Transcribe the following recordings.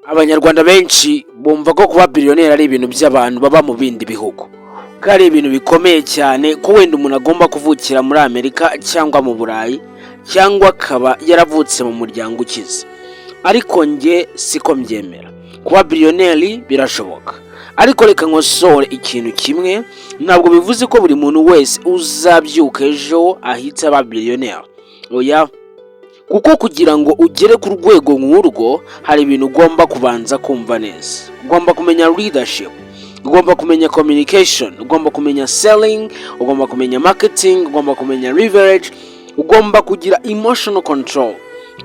Abanyarwanda benshi bumva ko kuba billionaire ari ibintu by'abantu baba mu bindi bihugu, ko ari ibintu bikomeye cyane, ko wenda umuntu agomba kuvukira muri Amerika cyangwa mu Burayi cyangwa akaba yaravutse mu muryango ukize. Ariko njye siko mbyemera. Kuba billionaire birashoboka, ariko reka nkosore ikintu kimwe, ntabwo bivuze ko buri muntu wese uzabyuka ejo ahita aba billionaire. Oya, kuko kugira ngo ugere ku rwego nk'urwo hari ibintu ugomba kubanza kumva neza. Ugomba kumenya leadership, ugomba kumenya communication, ugomba kumenya selling, ugomba kumenya marketing, ugomba kumenya leverage, ugomba kugira emotional control,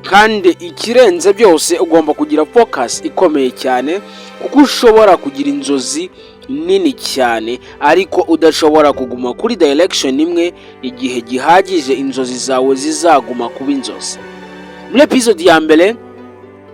kandi ikirenze byose ugomba kugira focus ikomeye cyane, kuko ushobora kugira inzozi nini cyane ariko udashobora kuguma kuri direction imwe igihe gihagije inzozi zawe zizaguma kuba inzozi. Muri episode ya mbere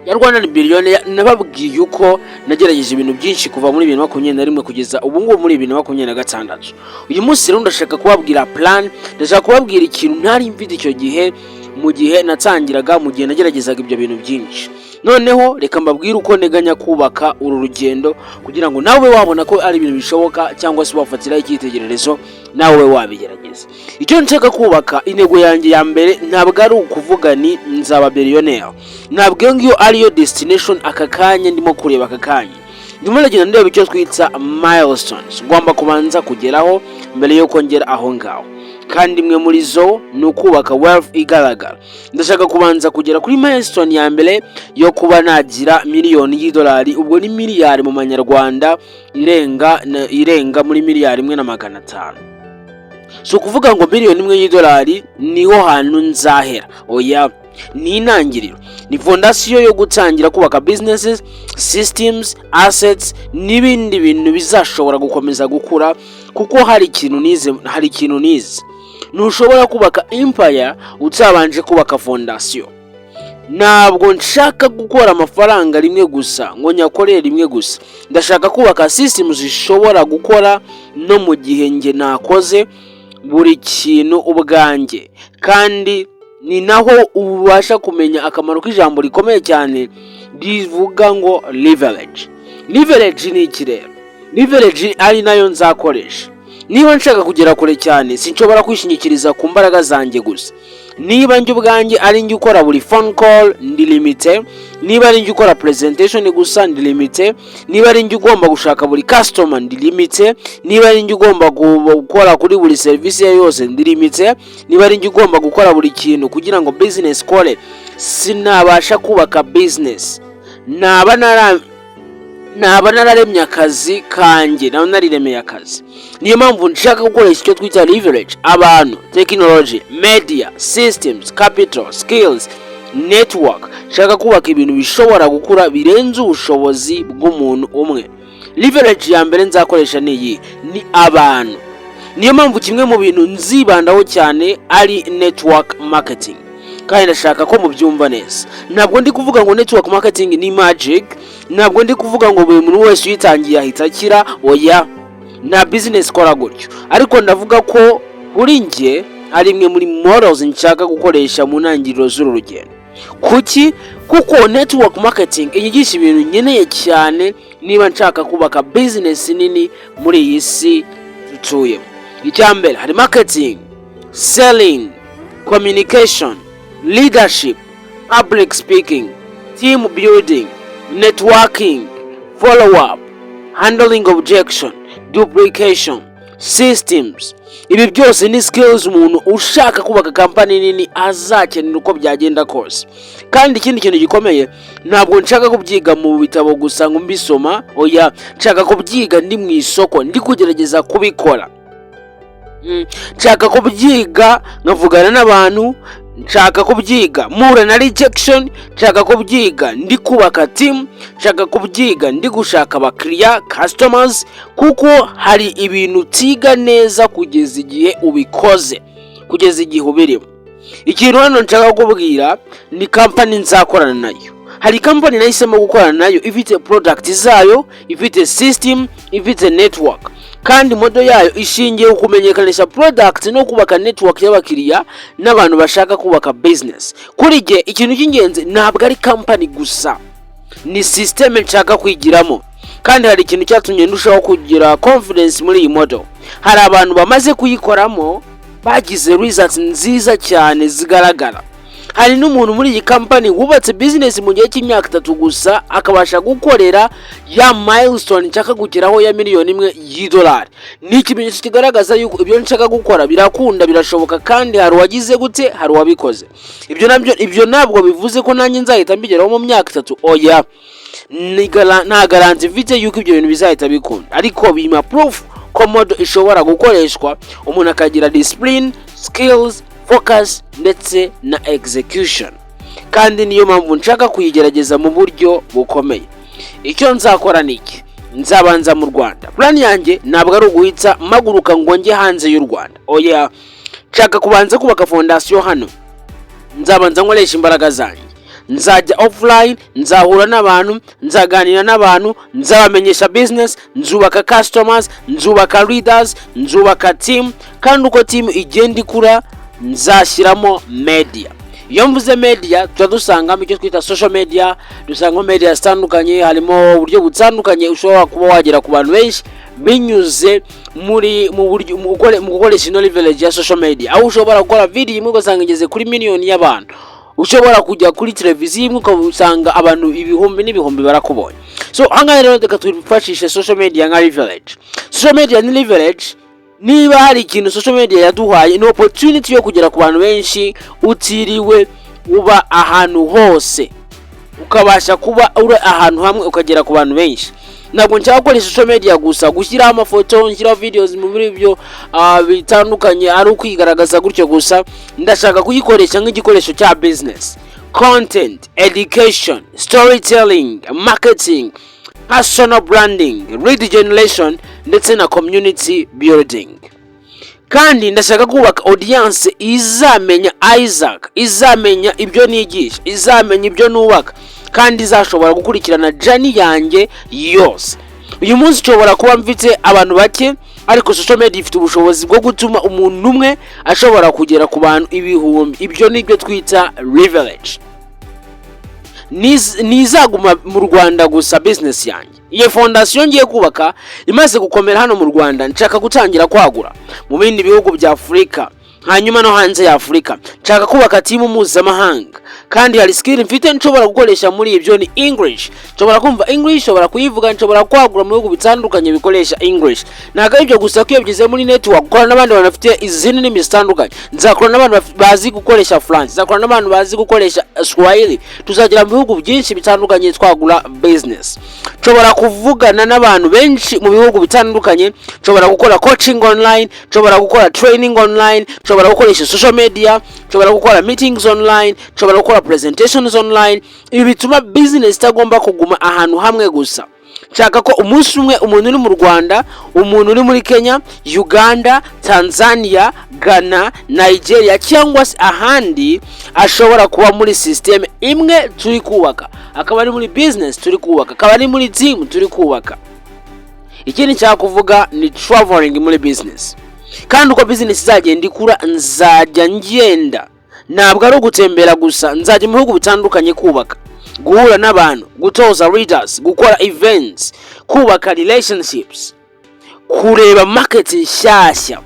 ya Rwandan Billionaire nababwiye uko nagerageje ibintu byinshi kuva muri 2021 kugeza ubu ngubu muri 2026. Uyu munsi rero ndashaka kubabwira plan, ndashaka kubabwira ikintu ntari mfite icyo gihe mu gihe natangiraga, mu gihe nageragezaga ibyo bintu byinshi. Noneho reka mbabwire uko nteganya kubaka uru rugendo kugira ngo nawe wabona ko ari ibintu bishoboka, cyangwa se wafatira icyitegererezo nawe wabigerageza. Icyo nshaka kubaka, intego yanjye ya mbere ntabwo ari ukuvuga ni nzaba billionaire. Ntabwo ngiyo ariyo destination aka kanya ndimo kureba aka kanya. Ndimo ndagenda ndeba icyo twita milestones ngomba kubanza kugeraho mbere yo kongera aho ngaho, kandi imwe muri zo ni ukubaka wealth igaragara. Ndashaka kubanza kugera kuri milestone ya mbere yo kuba nagira miliyoni y'idolari, ubwo ni miliyari mu manyarwanda irenga muri miliyari 1.5. So kuvuga ngo miliyoni 1 y'idolari niho hantu nzahera. Oya, ni intangiriro, ni fondasiyo yo gutangira kubaka businesses, systems, assets n'ibindi bintu bizashobora gukomeza gukura, kuko hari ikintu nize. Ntushobora kubaka empire utabanje kubaka fondasiyo. Ntabwo nshaka gukora amafaranga rimwe gusa ngo nyakorere rimwe gusa. Ndashaka kubaka systems zishobora gukora no mu gihe nge nakoze buri kintu ubwanjye, kandi ni naho ubasha kumenya akamaro k'ijambo rikomeye cyane rivuga ngo leverage. Leverage ni iki rero? Leverage ari nayo nzakoresha. Niba nshaka kugera kure cyane, sinshobora kwishingikiriza ku mbaraga zanjye gusa. Niba njye ubwanjye ari njye ukora buri phone call, ndi limite. Niba ari njye ukora presentation gusa, ndi limite. Niba ari njye ugomba gushaka buri customer, ndi limite. Niba ari njye ugomba gukora kuri buri service yose, ndi limite. Niba ari njye ugomba gukora buri kintu kugira ngo business kore, sinabasha kubaka business. Naba nararemye akazi kanjye, naho nariremeye akazi. Niyo mpamvu nshaka gukoresha icyo twita leverage: abantu, technology, media, systems, capital, skills, network. Nshaka kubaka ibintu bishobora gukura birenze ubushobozi bw'umuntu umwe. Leverage ya mbere nzakoresha ni abantu. Niyo mpamvu kimwe mu bintu nzibandaho cyane ari network marketing, kandi ndashaka ko mubyumva neza. Ntabwo ndi kuvuga ngo network marketing ni magic, ntabwo ndi kuvuga ngo buri muntu wese uyitangiye ahita akira. Oya, na business kora gutyo. Ariko ndavuga ko kuri njye ari imwe muri models nshaka gukoresha mu ntangiriro z'uru rugendo. Kuki? Kuko network marketing inyigisha ibintu nkeneye cyane niba nshaka kubaka business nini muri iyi si tutuyemo. Icyambere hari marketing, selling, communication, leadership, public speaking, team building, networking, follow-up, handling objection, duplication, systems. Ibi byose ni skills umuntu ushaka kubaka company nini azakenera uko byagenda kose. Kandi ikindi kintu gikomeye, ntabwo nshaka kubyiga mu bitabo gusa ngo mbisoma. Oya, nshaka kubyiga ndi mu isoko, ndi kugerageza kubikora. Nshaka kubyiga nkavugana n'abantu, nshaka kubyiga mura na rejection, nshaka kubyiga ndi kubaka team, nshaka kubyiga ndi gushaka abakiriya, customers, kuko hari ibintu utiga neza kugeza igihe ubikoze, kugeza igihe ubirimo. Ikintu hano nshaka kubwira ni company nzakorana nayo. Hari company nahisemo gukorana nayo ifite product zayo, ifite system, ifite network, kandi modo yayo ishingiye kumenyekanisha product no kubaka network y'abakiriya n'abantu bashaka kubaka business. Kuri jye ikintu cy'ingenzi ntabwo ari company gusa, ni system nshaka kwigiramo, kandi hari ikintu cyatumye ndushaho kugira confidence muri iyi model. Hari abantu bamaze kuyikoramo bagize results nziza cyane zigaragara. Hari n'umuntu muri iyi company wubatse business mu gihe cy'imyaka 3 gusa akabasha gukorera ya milestone nshaka kugeraho ya $1,000,000 y'idolari. Ni ikimenyetso kigaragaza yuko ibyo nshaka gukora birakunda, birashoboka, kandi hari wagize gute, hari wabikoze. Ibyo ntabwo bivuze ko nanjye nzahita mbigeraho mu myaka 3. Oya, nta garanti mfite yuko ibyo bintu bizahita bikunda, ariko bima proof ko model ishobora gukoreshwa, umuntu akagira discipline, skills, focus ndetse na execution. Kandi niyo mpamvu nshaka kuyigerageza mu buryo bukomeye. Icyo nzakora niki? Nzabanza mu Rwanda. Plan yanjye ntabwo ari uguhitsa maguruka ngo njye hanze y'u Rwanda. Oya, nshaka kubanza kubaka fondation hano. Nzabanza nkoresha imbaraga zanjye. Nzajya offline, nzahura n'abantu, nzaganira n'abantu, nzabamenyesha business, nzubaka customers, nzubaka leaders, nzubaka team, kandi uko team igenda ikura nzashyiramo media. Iyo mvuze media tudusangamo icyo twita social media, dusangamo media zitandukanye, harimo uburyo butandukanye ushobora kuba wagera ku bantu benshi binyuze mu buryo mu gukoresha ino leverage ya social media. Aho ushobora gukora video imwe ugasanga igeze kuri miliyoni y'abantu, ushobora kujya kuri televiziyo imwe ukasanga abantu ibihumbi n'ibihumbi barakubonye. So hanga rero reka twifashishe social media nka leverage. Social media ni leverage. Niba hari ikintu social media yaduhaye, ni opportunity yo kugera ku bantu benshi utiriwe uba ahantu hose, ukabasha kuba uri ahantu hamwe ukagera ku bantu benshi. Ntabwo nshaka gukora social media gusa gushyiraho amafoto, nshyiraho videos muri byo bitandukanye ari ukwigaragaza gutyo gusa. Ndashaka kuyikoresha nk'igikoresho cya business, content, education, storytelling, marketing, personal branding, lead generation ndetse na community building. Kandi ndashaka kubaka audience izamenya Isaac, izamenya ibyo nigisha, izamenya ibyo nubaka, kandi izashobora gukurikirana journey yanjye yose. Uyu munsi nshobora kuba mfite abantu bake, ariko social media ifite ubushobozi bwo gutuma umuntu umwe ashobora kugera ku bantu ibihumbi. Ibyo nibyo twita leverage. Nizaguma mu Rwanda gusa business yanjye. Iyo fondation ngiye kubaka imaze gukomera hano mu Rwanda, nshaka gutangira kwagura mu bindi bihugu bya Afrika, hanyuma no hanze ya Afrika. Nshaka kubaka team mpuzamahanga, kandi hari skill mfite nshobora gukoresha muri ibyo. Ni English, nshobora kumva English, nshobora kuyivuga, nshobora kwagura mu bihugu bitandukanye bikoresha English. Ntabwo ibyo gusa ko byize muri network, gukora n'abandi bantu bafite izindi ndimi zitandukanye. Nzakora n'abantu bazi gukoresha France, nzakora n'abantu bazi gukoresha Swahili. Tuzagira mu bihugu byinshi bitandukanye twagura business. Nshobora kuvugana n'abantu benshi mu bihugu bitandukanye, nshobora gukora coaching online, nshobora gukora training online, nshobora gukoresha social media, nshobora gukora meetings online, nshobora gukora presentations online. Ibi bituma business itagomba kuguma ahantu hamwe gusa. Nshaka ko umunsi umwe umuntu uri mu Rwanda, umuntu uri muri Kenya, Uganda, Tanzania, Ghana, Nigeria cyangwa se ahandi ashobora kuba muri system imwe turi kubaka, akaba ari muri business turi kubaka, akaba ari muri team turi kubaka. Ikindi nshaka kuvuga ni traveling muri business. Kandi uko business izagenda ikura, nzajya ngenda, ntabwo ari ugutembera gusa. Nzajya mu bihugu bitandukanye kubaka, guhura n'abantu, gutoza leaders, gukora events, kubaka relationships, kureba market nshyashya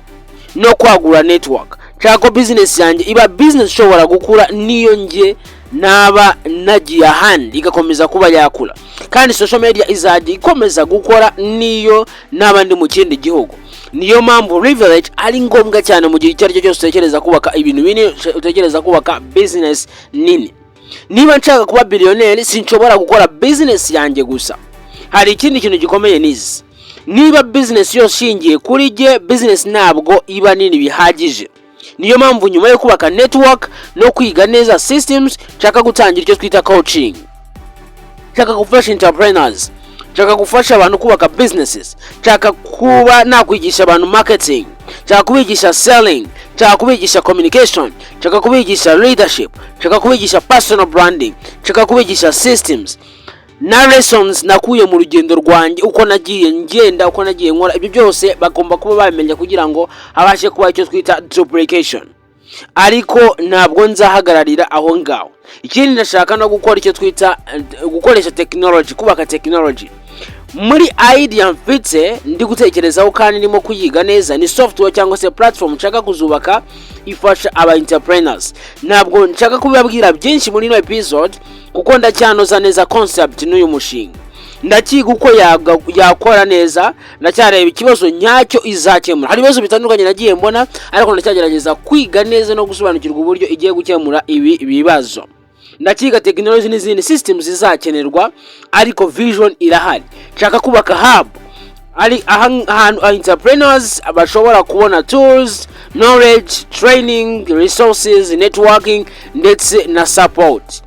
no kwagura network. Nshaka ko business yanjye iba business ishobora gukura niyo njye naba nagiye ahandi igakomeza kuba yakura. Kandi social media izajya ikomeza gukora niyo n'abandi mu kindi gihugu. Niyo mpamvu leverage ari ngombwa cyane mu gihe cyari cyose utekereza kubaka ibintu binini, utekereza kubaka business nini. Niba nshaka kuba billionaire, sinshobora gukora business yanjye gusa. Hari ikindi kintu gikomeye nizi. Niba business yose shingiye kuri jye, business ntabwo iba nini bihagije. Niyo mpamvu nyuma yo kubaka network no kwiga neza systems, nshaka gutangira icyo twita coaching. Nshaka gufasha entrepreneurs, nshaka gufasha abantu kubaka businesses, nshaka kuba nakwigisha abantu marketing, nshaka kubigisha selling, nshaka kubigisha communication, nshaka kubigisha leadership, nshaka kubigisha personal branding, nshaka kubigisha systems na lessons nakuye mu rugendo rwanjye, uko nagiye ngenda, uko nagiye nkora. Ibyo byose bagomba kuba bamenya kugira ngo habashe kuba icyo twita duplication. Ariko ntabwo nzahagararira aho ngaho. ikindi ndashaka no gukora icyo twita gukoresha technology, kubaka technology. Muri idea mfite ndi gutekerezaho kandi ndimo kuyiga neza ni software cyangwa se platform nshaka kuzubaka ifasha aba entrepreneurs. Ntabwo nshaka kubabwira byinshi muri no episode kuko ndacyanoza neza concept n'uyu mushinga. Ndakiga uko yakora neza, ndacyareba ikibazo nyacyo izakemura. Hari ibibazo bitandukanye nagiye mbona, ariko ndacyagerageza kwiga neza no gusobanukirwa uburyo igiye gukemura ibi bibazo. Ndakiga technology n'izindi systems zizakenerwa, ariko vision irahari. Nshaka kubaka hub ari ahantu entrepreneurs bashobora kubona tools, knowledge, training, resources, networking ndetse na support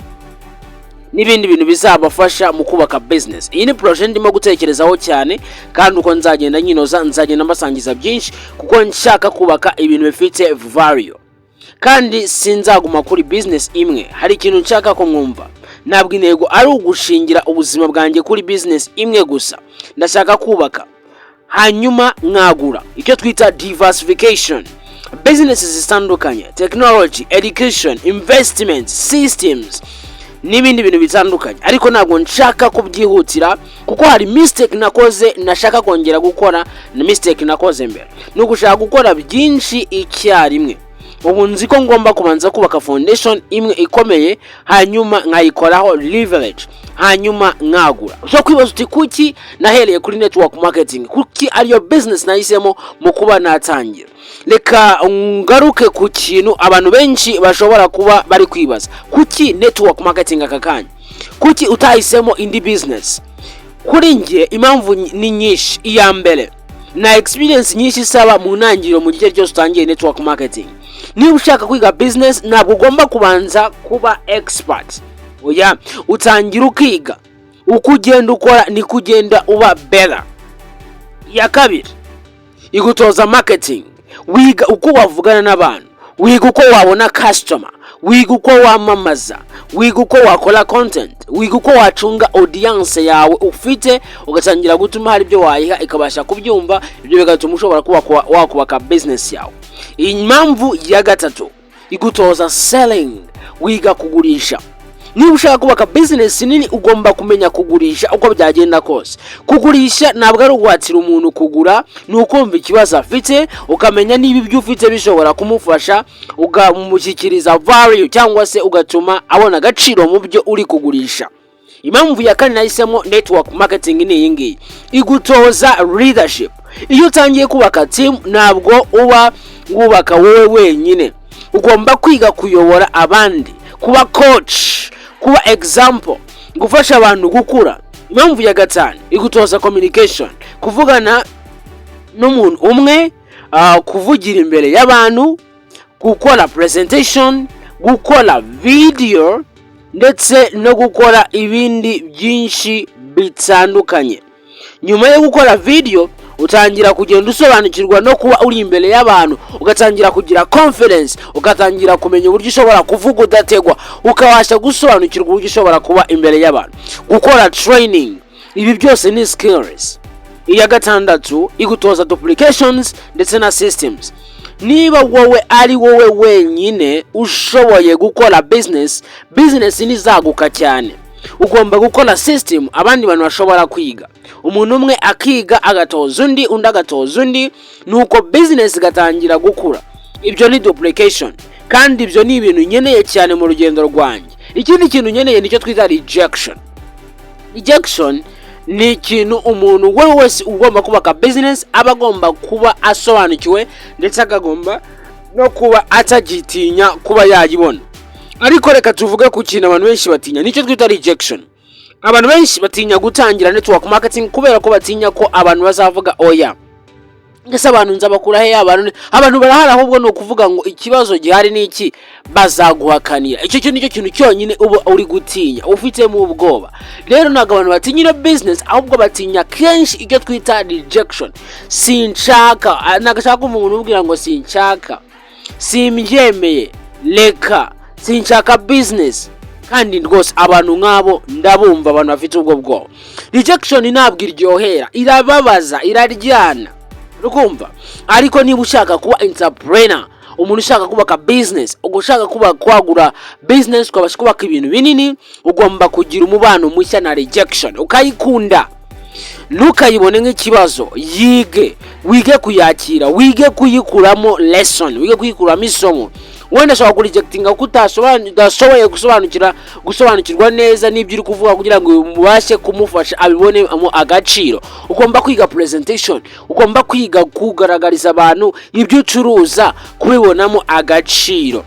n'ibindi bintu bizabafasha mu kubaka business. Iyi ni project ndimo gutekerezaho cyane, kandi uko nzagenda nyinoza nzagenda mbasangiza byinshi kuko nshaka kubaka ibintu bifite value. Kandi sinzaguma kuri business imwe, hari ikintu nshaka ko mwumva. Ntabwo intego ari ugushingira ubuzima bwanjye kuri business imwe gusa. Ndashaka kubaka hanyuma nkagura, icyo twita diversification. Businesses zitandukanye, technology, education, investment, systems n'ibindi bintu bitandukanye, ariko ntabwo nshaka kubyihutira kuko hari mistake nakoze nashaka kongera gukora, na mistake nakoze mbere no gushaka gukora byinshi icyarimwe. Ubu nzi ko ngomba kubanza kubaka foundation imwe ikomeye, hanyuma nkayikoraho leverage, hanyuma nkagura. So kwibaza uti kuki nahereye kuri network marketing, kuki ariyo business nahisemo mu kuba natangira. Reka ngaruke ku kintu abantu benshi bashobora kuba bari kwibaza, kuki network marketing aka kanya, kuki utahisemo indi business? Kuri njye impamvu ni nyinshi. Iya mbere, na experience nyinshi isaba mu ntangiriro mu gihe cyose utangiye network marketing. Niba ushaka kwiga business ntabwo ugomba kubanza kuba expert. Oya, utangira ukiga, uko ugenda ukora ni kugenda uba better. Ya kabiri, igutoza marketing, wiga uko wavugana n'abantu, wiga uko wabona customer, wiga uko wamamaza, wiga uko wakora content, wiga uko wacunga audience yawe ufite, ugatangira gutuma hari ibyo wayiha ikabasha kubyumva, ibyo bigatuma ushobora kubaka business yawe. Impamvu ya gatatu, igutoza selling, wiga kugurisha. Niba ushaka kubaka business nini ugomba kumenya kugurisha uko byagenda kose. Kugurisha ntabwo ari uguhatira umuntu kugura, ni ukumva ikibazo afite, ukamenya niba ibyo ufite bishobora kumufasha, ugamushyikiriza value cyangwa se ugatuma abona agaciro mu byo uri kugurisha. Impamvu ya kane nahisemo network marketing ni iyi ngiyi, igutoza leadership. Iyo utangiye kubaka team ntabwo uba ngubaka wowe wenyine, ugomba kwiga kuyobora abandi, kuba coach, kuba example, gufasha abantu gukura. Impamvu ya gatanu, igutoza communication, kuvugana n'umuntu umwe, kuvugira imbere y'abantu, gukora presentation, gukora video ndetse no gukora ibindi byinshi bitandukanye. Nyuma yo gukora video utangira kugenda usobanukirwa no kuba uri imbere y'abantu, ugatangira kugira confidence, ugatangira kumenya uburyo ushobora kuvuga udategwa, ukabasha gusobanukirwa uburyo ushobora kuba imbere y'abantu. Gukora training, ibi byose ni skills. Iya gatandatu, igutoza duplications ndetse na systems. Niba wowe ari wowe wenyine ushoboye gukora business nizaguka cyane. Ugomba gukora system abandi bantu bashobora kwiga. Umuntu umwe akiga agatoza undi, undi agatoza undi, nuko business gatangira gukura. Ibyo ni duplication, kandi ibyo ni ibintu nkeneye cyane mu rugendo rwanjye. Ikindi kintu nkeneye nicyo twita rejection. Rejection ni ikintu umuntu wese ugomba kubaka business aba agomba kuba asobanukiwe, ndetse akagomba no kuba atagitinya kuba yayibona. Ariko reka tuvuge ku kintu abantu benshi batinya, nicyo twita rejection. Abantu benshi batinya gutangira network marketing kubera ko batinya ko abantu bazavuga oya, ngese abantu nzabakura he, abantu barahara, ahubwo no kuvuga ngo ikibazo gihari ni iki, bazaguhakanira. Icyo nicyo kintu cyonyine uba uri gutinya, ufite mu ubwoba. Rero ntabwo abantu batinya business, ahubwo batinya kenshi icyo twita rejection. Sinshaka, nagashaka umuntu ubwira ngo sinshaka, simbyemeye, reka, sinshaka business. Kandi rwose abantu nk'abo ndabumva, abantu bafite ubwo bwoba. Rejection ntabwo iryohera, irababaza, iraryana, ukumva. Ariko niba ushaka kuba entrepreneur, umuntu ushaka kubaka business, ugushaka kwagura business, ukabasha kubaka ibintu binini, ugomba kugira umubano mushya na rejection, ukayikunda, ntukayibone nk'ikibazo. Wige kuyakira, wige kuyikuramo lesson, wige kuyikuramo isomo. Wenda ashobora kurejectinga kuko udashoboye gusobanukirwa neza n'ibyo uri kuvuga kugira ngo mubashe kumufasha abibonemo agaciro. Ugomba kwiga presentation, ugomba kwiga kugaragariza abantu ibyo ucuruza, kubibonamo agaciro.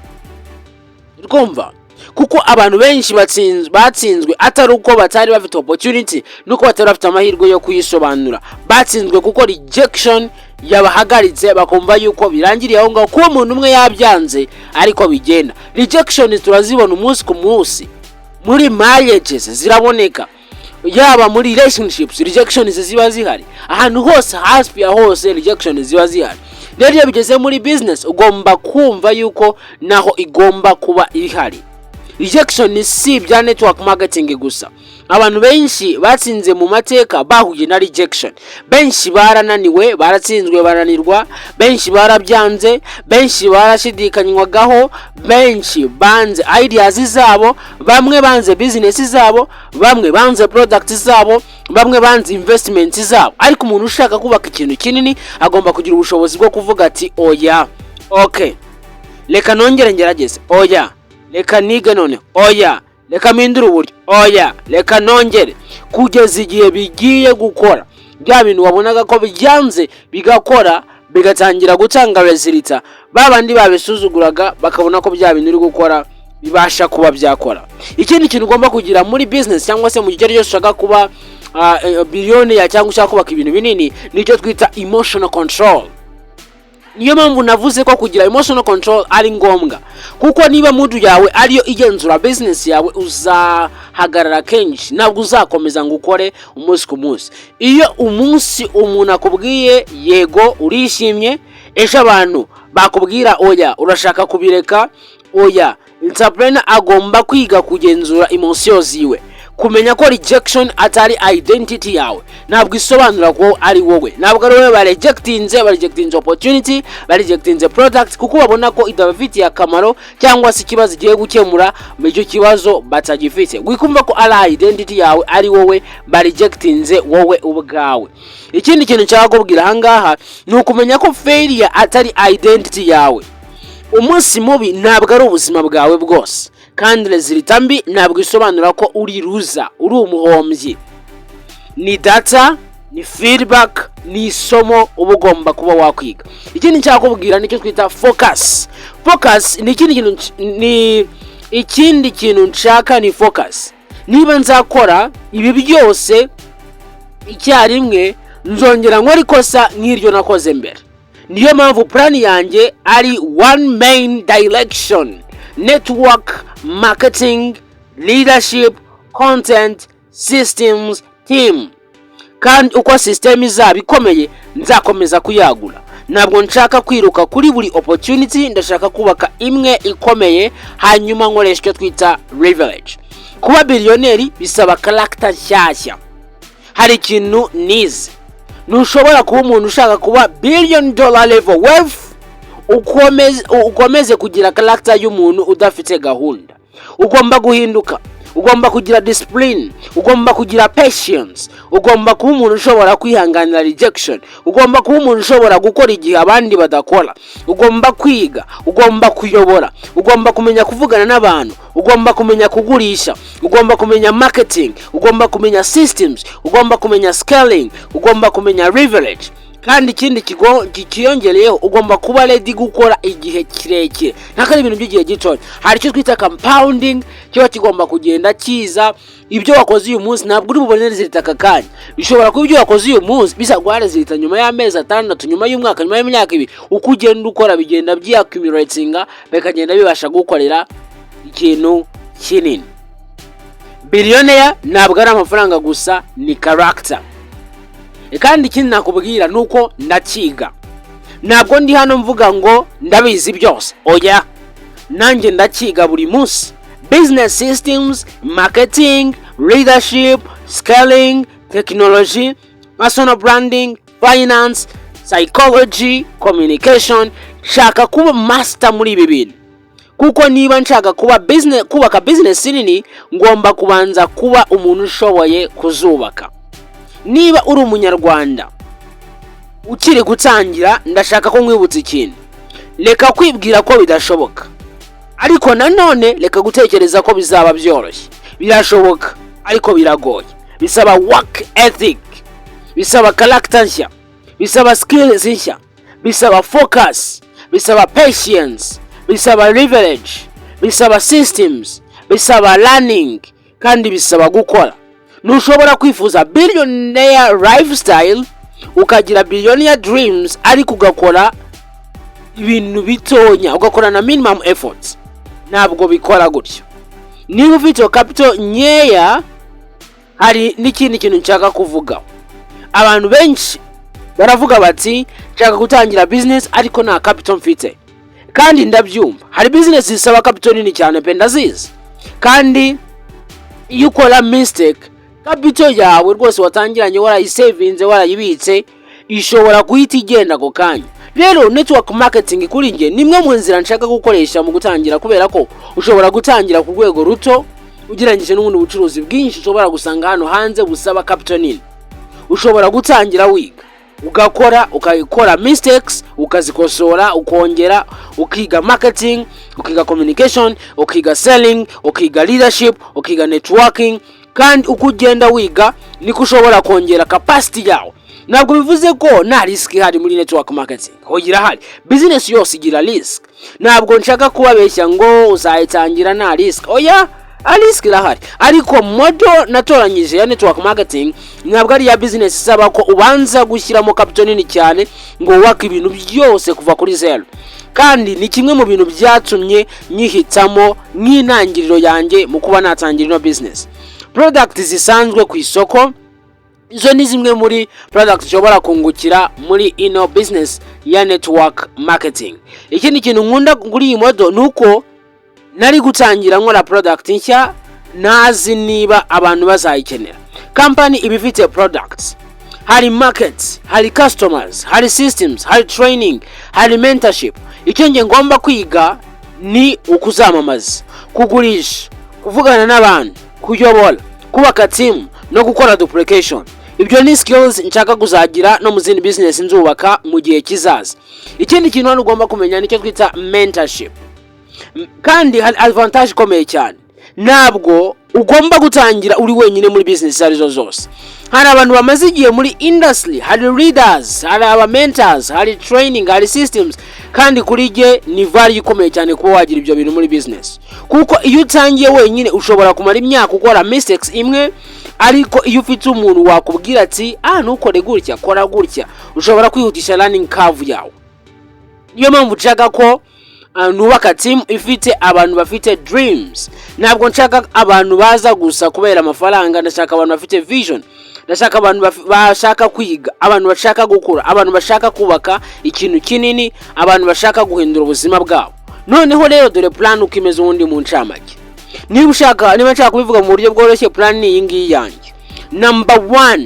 Urumva? Kuko abantu benshi batsinzwe atari uko batari bafite opportunity, nuko batari bafite amahirwe yo kuyisobanura. Batsinzwe kuko rejection yabahagaritse, bakumva yuko birangiriye aho ngaho, kuko umuntu umwe yabyanze ariko bigenda. Rejection turazibona umunsi ku munsi, muri marriages ziraboneka, yaba muri relationships rejection ziba zihari, ahantu hose, hafi ya hose rejection ziba zihari. Rero iyo bigeze muri business, ugomba kumva yuko naho igomba kuba ihari. Rejection si ibya network marketing gusa. Abantu benshi batsinze mu mateka bahuye na rejection. Benshi barananiwe, baratsinzwe, baranirwa, benshi barabyanze, benshi barashidikanywagaho, benshi banze ideas zabo, bamwe banze business zabo, bamwe banze product zabo, bamwe banze investment zabo. Ariko umuntu ushaka kubaka ikintu kinini agomba kugira ubushobozi bwo kuvuga ati oya, okay, reka nongere ngerageze, oya, reka nige none, oya, reka mpindure uburyo, oya, reka nongere, kugeza igihe bigiye gukora. Bya bintu wabonaga ko byanze bigakora, bigatangira gutanga resulta, babandi babisuzuguraga bakabona ko bya bintu uri gukora bibasha kuba byakora. Ikindi kintu ugomba kugira muri business cyangwa se mu gihe cyose ushaka kuba billionaire cyangwa ushaka kubaka ibintu binini, nicyo twita emotional control. Niyo mpamvu navuze ko kugira emotional control ari ngombwa, kuko niba mudu yawe ariyo igenzura business yawe, uzahagarara kenshi, ntabwo uzakomeza ngo ukore umunsi ku munsi. Iyo umunsi umuntu akubwiye yego urishimye, ejo abantu bakubwira oya urashaka kubireka, oya, entrepreneur agomba kwiga kugenzura emotions ziwe, kumenya ko rejection atari identity yawe, ntabwo isobanura ko ari wowe. Ntabwo ari wowe barejectinze opportunity, barejectinze product, kuko babona ko idafitiye akamaro cyangwa se ikibazo giye gukemura icyo kibazo batagifite. Wikumva ko ari identity yawe, ari wowe barejectinze wowe ubwawe. Ikindi kintu cyangwa kubwira ahangaha ni ukumenya ko failure atari identity yawe. Umunsi mubi ntabwo ari ubuzima bwawe bwose, kandi resulta mbi ntabwo isobanura ko uri loser, uri umuhombyi. Ni data, ni feedback, ni isomo uba ugomba kuba wakwiga. Ikindi cyakubwira nicyo twita focus. Focus ni ikindi kintu nshaka ni focus. Niba nzakora ibi byose icyarimwe, nzongera nkora ikosa nk'iryo nakoze mbere. Niyo mpamvu plan yanjye ari one main direction: network marketing, leadership, content, systems, team. Kandi uko system izaba ikomeye, nzakomeza kuyagura. Ntabwo nshaka kwiruka kuri buri opportunity, ndashaka kubaka imwe ikomeye, hanyuma nkoresha icyo twita leverage. Kuba billionaire bisaba character nshyashya. Hari ikintu nize, ntushobora kuba umuntu ushaka kuba $1 billion level wealth ukomeze kugira character y'umuntu udafite gahunda. Ugomba guhinduka, ugomba kugira discipline, ugomba kugira patience, ugomba kuba umuntu ushobora kwihanganira rejection, ugomba kuba umuntu ushobora gukora igihe abandi badakora, ugomba kwiga, ugomba kuyobora, ugomba kumenya kuvugana n'abantu, ugomba kumenya kugurisha, ugomba kumenya marketing, ugomba kumenya systems, ugomba kumenya scaling, ugomba kumenya leverage. Kandi ikindi kiyongereyeho, ugomba kuba ready gukora igihe kirekire, ntakari ibintu by'igihe gito. Hari icyo twita compounding, cyo kigomba kugenda kiza. Ibyo wakoze uyu munsi ntabwo uri bubone result aka kanya. Bishobora kuba ibyo wakoze uyu munsi bizagwa result nyuma y'amezi 6, nyuma y'umwaka, nyuma y'imyaka 2. Uko ugenda ukora bigenda by'accumulatinga, bakagenda bibasha gukorera ikintu kinini. Billionaire ntabwo ari amafaranga gusa, ni character. Kandi ikindi nakubwira nuko ndakiga. Ntabwo ndi hano mvuga ngo ndabizi byose, oya, nanjye ndakiga buri munsi. Business systems, marketing, leadership, scaling, technology, personal branding, finance, psychology, communication, shaka kuba master muri ibi bintu, kuko niba nshaka kubaka business nini ngomba kubanza kuba umuntu ushoboye kuzubaka. Niba uri umunyarwanda ukiri gutangira, ndashaka ko nkwibutsa ikintu: reka kwibwira ko bidashoboka, ariko nanone reka gutekereza ko bizaba byoroshye. Birashoboka ariko biragoye, bisaba work ethic, bisaba character nshya, bisaba skills nshya, bisaba focus, bisaba patience, bisaba leverage, bisaba systems, bisaba learning, kandi bisaba gukora. Ntushobora kwifuza billionaire lifestyle ukagira billionaire dreams ariko ugakora ibintu bitonya, ugakora na minimum efforts. Ntabwo bikora gutyo. Niba ufite capital nkeya, hari n'ikindi kintu nshaka kuvuga. Abantu benshi baravuga bati nshaka gutangira business ariko nta capital mfite, kandi ndabyumva. Hari business zisaba capital nini cyane pe, ndazizi. Kandi iyo ukora mistake, capital yawe rwose watangiranye warayisavinze, warayibitse, ishobora guhita igenda ako kanya. Rero network marketing kuri njye nimwe mu nzira nshaka gukoresha mu gutangira, kubera ko ushobora gutangira ku rwego ruto ugereranyije n'ubundi bucuruzi bwinshi ushobora gusanga hano hanze busaba capital nini. Ushobora gutangira wiga, ukakora mistakes, ukazikosora, ukongera, ukiga marketing, ukiga communication, ukiga selling, ukiga leadership, ukiga networking, kandi ukugenda wiga niko ushobora kongera capacity yawe. Ntabwo bivuze ko nta risk ihari muri network marketing, hogira hari. Business yose igira risk. Ntabwo nshaka kubabeshya ngo uzayitangira nta risk. Oya, risk irahari. Ariko model natoranyije ya network marketing ntabwo ari ya business isaba ko ubanza gushyiramo capital nini cyane ngo waka ibintu byose kuva kuri zero. Kandi ni kimwe mu bintu byatumye nyihitamo nk'intangiriro yanjye mu kuba natangira ino business. Product zisanzwe ku isoko, izo ni zimwe muri product ushobora kungukira muri ino business ya network marketing. Ikindi kintu nkunda kuri iyi model nuko nari gutangira nkora product nshya, nazi niba abantu bazayikenera. Company ibifite products, hari markets, hari customers, hari systems, hari training, hari mentorship. Icyo nge ngomba kwiga ni ukuzamamaza, kugurisha, kuvugana n'abantu, kuyobora, kubaka team no gukora duplication. Ibyo ni skills nshaka kuzagira no mu zindi business nzubaka mu gihe kizaza. Ikindi kintu hano ugomba kumenya nicyo twita mentorship. Kandi hari advantage ikomeye cyane. Ntabwo ugomba gutangira uri wenyine muri business arizo zose. Hari abantu bamaze igihe muri industry, hari leaders, hari aba mentors, hari training, hari systems, kandi kuri jye ni value ikomeye cyane kuba wagira ibyo bintu muri business. Kuko iyo utangiye wenyine ushobora kumara imyaka ukora mistakes imwe, ariko iyo ufite umuntu wakubwira ati ntukore gutya, kora gutya, ushobora kwihutisha learning curve yawe. Niyo mpamvu nshaka ko nubaka team ifite abantu bafite dreams. Ntabwo nshaka abantu baza gusa kubera amafaranga, ndashaka abantu bafite vision, ndashaka abantu bashaka kwiga, abantu bashaka gukura, abantu bashaka kubaka ikintu kinini, abantu bashaka guhindura ubuzima bwabo. Noneho rero dore plan uko imeze ubundi mu ncamake. Niba nshaka kubivuga mu buryo bworoshye, plan ni iyi ngiyi yanjye. Number 1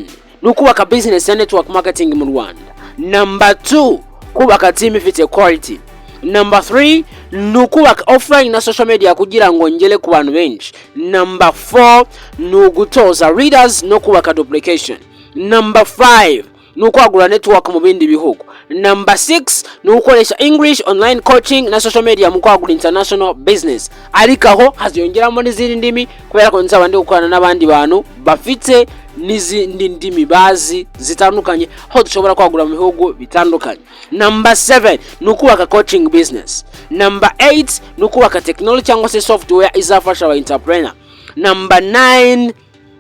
ni ukubaka business ya network marketing mu Rwanda. Number 2 kubaka team ifite quality. Number 3 ni ukubaka offline na social media kugira ngo ngere ku bantu benshi. Number 4 ni ugutoza readers no kubaka duplication. Number 5 ni ukwagura network mu bindi bihugu. Number 6 ni ukoresha English online coaching na social media mu kwagura international business. Ariko aho haziyongeramo n'izindi ndimi kubera ko nzaba ndi gukorana n'abandi bantu bafite n'izindi ndimi bazi zitandukanye, aho dushobora kwagura mu bihugu bitandukanye. Number 7 ni ukubaka coaching business. Number 8 ni ukubaka technology cyangwa se software izafasha aba entrepreneur. Number 9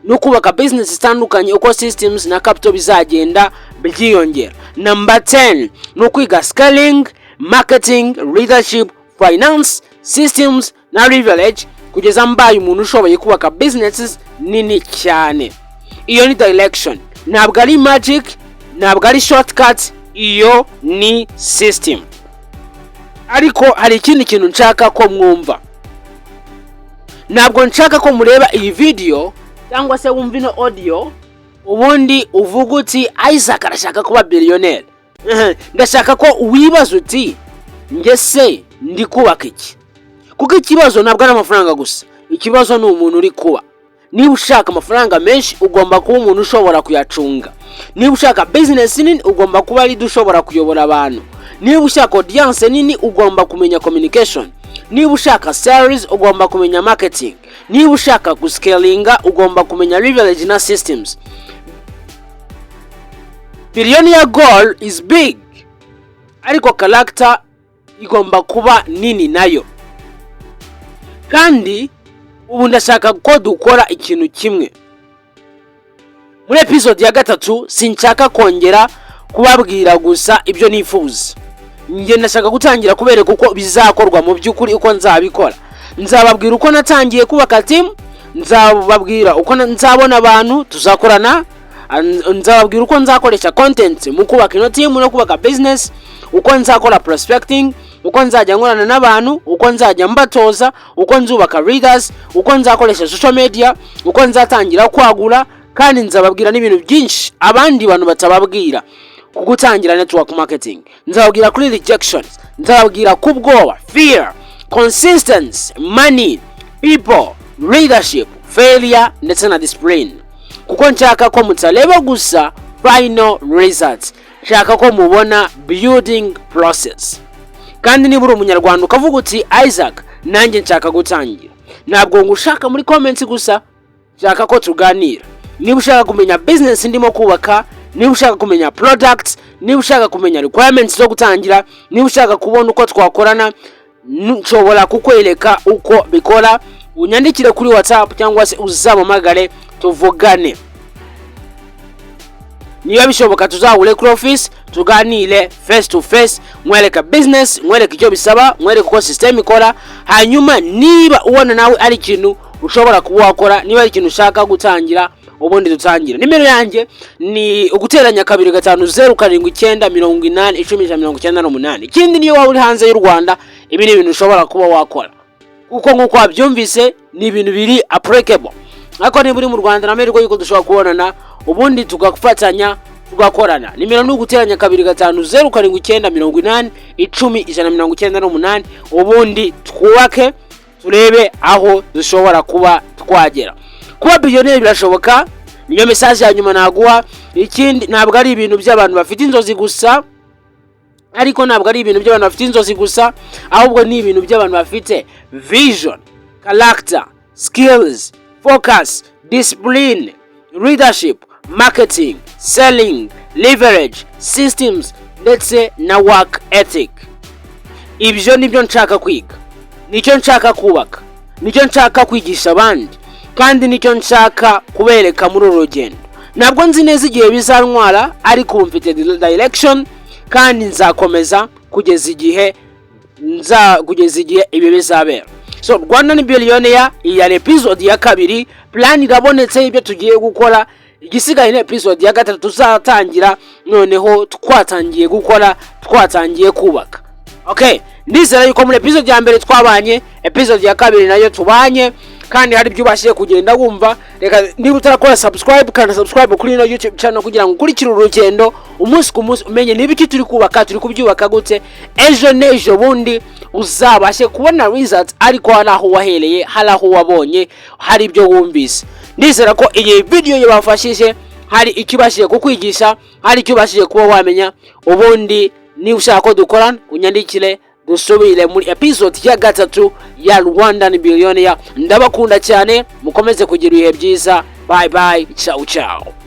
ni ukubaka business zitandukanye uko systems na capital bizagenda byiyongera. Number 10 ni ukwiga scaling, marketing, leadership, finance, systems na leverage kugeza mbaye umuntu ushoboye kubaka businesses nini cyane. Iyo ni direction, ntabwo ari magic, ntabwo ari shortcut, iyo ni system. Ariko hari ikindi kintu nshaka ko mwumva. Ntabwo nshaka ko mureba iyi video cyangwa se wumva ino audio ubundi uvuga uti Isaac arashaka kuba billionaire. Ndashaka ko wibaza uti njye se ndi kubaka iki? Kuko ikibazo ntabwo ari amafaranga gusa, ikibazo ni umuntu uri kuba. Niba ushaka amafaranga menshi ugomba kuba umuntu ushobora kuyacunga. Niba ushaka business nini ugomba kuba ari dushobora kuyobora abantu. Niba ushaka audience nini ugomba kumenya communication. Niba ushaka sales ugomba kumenya marketing. Niba ushaka guscalinga ugomba kumenya leverage na systems. Billionaire goal is big, ariko character igomba kuba nini nayo. Kandi ubu ndashaka ko dukora ikintu kimwe. Muri episode ya 3 sinshaka kongera kubabwira gusa ibyo nifuza. Njye ndashaka gutangira kubereka uko bizakorwa mu by'ukuri, uko nzabikora. Nzababwira uko natangiye kubaka team, nzababwira uko nzabona abantu tuzakorana, nzababwira uko nzakoresha content mu kubaka ino team no kubaka business, uko nzakora prospecting, uko nzajya nkorana n'abantu, uko nzajya mbatoza, uko nzubaka readers, uko nzakoresha social media, uko nzatangira kwagura, kandi nzababwira n'ibintu byinshi abandi bantu batababwira. Kugutangira network marketing, nzababwira kuri rejections, nzababwira kubwoba, fear, consistency, money, people, leadership, failure ndetse na discipline. Kuko nshaka ko mutareba gusa final results, nshaka ko mubona building process. Kandi niba uri umunyarwanda ukavuga uti Isaac nanjye nshaka gutangira, ntabwo ngushaka muri comments gusa, nshaka ko tuganira. Niba ushaka kumenya business ndimo kubaka, niba ushaka kumenya products, niba ushaka kumenya requirements zo gutangira, niba ushaka kubona uko twakorana, nshobora kukwereka uko bikora. Unyandikire kuri WhatsApp cyangwa se uzamamagare tuvugane. Niba bishoboka tuzahure kuri office tuganire face to face, mwereka business, mwereka icyo bisaba, mwereka uko system ikora. Hanyuma niba ubona nawe ari ikintu ushobora kuba wakora, niba ari ikintu ushaka gutangira, ubundi dutangira. Nimero yanjye ni uguteranya 25079801098. Ikindi niyo waba uri hanze y'u Rwanda, ibi ni ibintu ushobora kuba wakora, kuko nkuko wabyumvise ni ibintu biri applicable. Ariko niba uri mu Rwanda na Amerika yuko dushobora kubonana, ubundi tugafatanya tugakorana. Nimero ni uguteranya 25079801098, ubundi twubake turebe aho dushobora kuba twagera. Kuba billionaire birashoboka, niyo message ya nyuma naguha. Ikindi ntabwo ari ibintu by'abantu bafite inzozi gusa, ariko ntabwo ari ibintu by'abantu bafite inzozi gusa, ahubwo ni ibintu by'abantu bafite vision, character, skills, focus, discipline, leadership, marketing, selling, leverage, systems ndetse na work ethic. Ibyo nibyo nshaka kwiga, nicyo nshaka kubaka, nicyo nshaka kwigisha abandi, kandi nicyo nshaka kubereka muri uru rugendo. Ntabwo nzi neza igihe bizantwara, ariko mfite direction, kandi nzakomeza kugeza igihe ibi bizabera. So Rwandan Billionaire, iyi ari episode ya 2, plan irabonetse ibyo tugiye gukora. Igisigaye ni episode ya 3 tuzatangira, noneho twatangiye gukora, twatangiye kubaka. Okay, ndizera yuko muri episode ya mbere twabanye, episode ya 2 nayo tubanye, kandi hari ibyo ubashije kugenda wumva. Reka niba utarakora subscribe, kandi subscribe kuri ino YouTube channel kugira ngo ukurikire urugendo umunsi ku munsi, umenye niba iki turi kubaka, turi kubyubaka gute. Ejo nejo bundi uzabashe kubona results, ariko hari aho wahereye, hari aho wabonye, hari ibyo wumvise. Ndizera ko iyi video yabafashije, hari ikibashije kukwigisha, hari ikibashije kuba wamenya. Ubundi niba ushaka ko dukorana, unyandikire dusubire muri episode ya 3 ya Rwandan Billionaire. Ndabakunda cyane, mukomeze kugira ibihe byiza. Bye bye, ciao ciao.